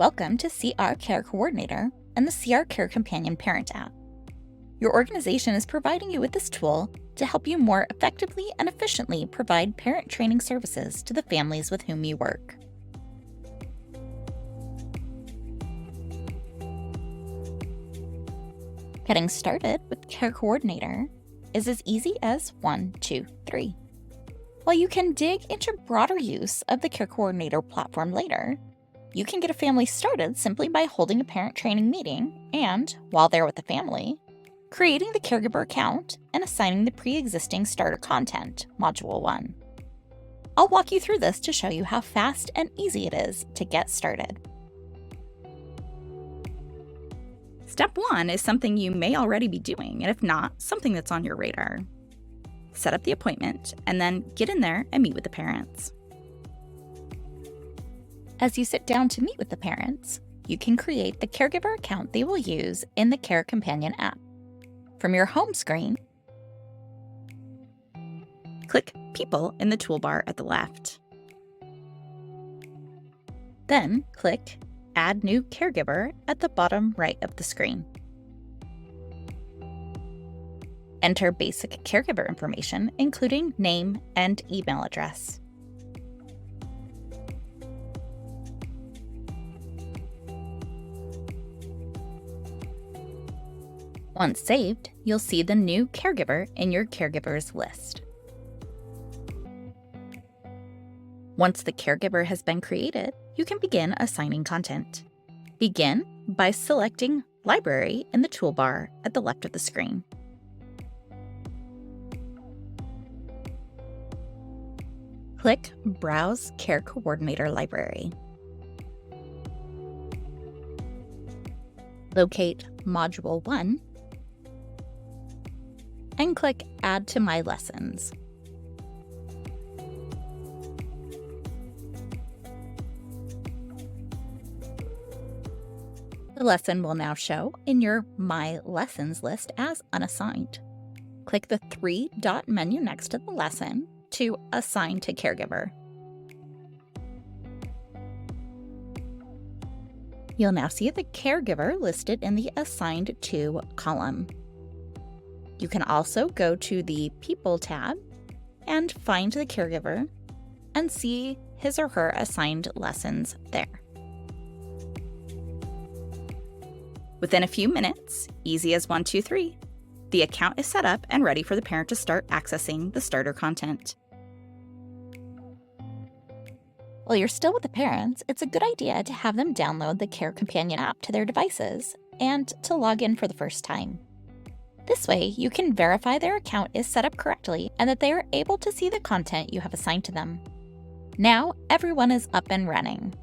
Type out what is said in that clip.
Welcome to CR Care Coordinator and the CR CareCompanion Parent app. Your organization is providing you with this tool to help you more effectively and efficiently provide parent training services to the families with whom you work. Getting started with CareCoordinator is as easy as 1, 2, 3. While you can dig into broader use of the CareCoordinator platform later, you can get a family started simply by holding a parent training meeting and, while they're with the family, creating the Caregiver account and assigning the pre-existing starter content, Module 1. I'll walk you through this to show you how fast and easy it is to get started. Step 1 is something you may already be doing, and if not, something that's on your radar. Set up the appointment, and then get in there and meet with the parents. As you sit down to meet with the parents, you can create the Caregiver account they will use in the CareCompanion app. From your home screen, click People in the toolbar at the left. Then click Add New Caregiver at the bottom right of the screen. Enter basic caregiver information, including name and email address. Once saved, you'll see the new caregiver in your Caregivers list. Once the caregiver has been created, you can begin assigning content. Begin by selecting Library in the toolbar at the left of the screen. Click Browse CareCoordinator Library. Locate Module 1 and click Add to My Lessons. The lesson will now show in your My Lessons list as unassigned. Click the three-dot menu next to the lesson to Assign to Caregiver. You'll now see the caregiver listed in the Assigned To column. You can also go to the People tab and find the caregiver and see his or her assigned lessons there. Within a few minutes, easy as 1, 2, 3, the account is set up and ready for the parent to start accessing the starter content. While you're still with the parents, it's a good idea to have them download the CareCompanion app to their devices and to log in for the first time. This way, you can verify their account is set up correctly and that they are able to see the content you have assigned to them. Now, everyone is up and running.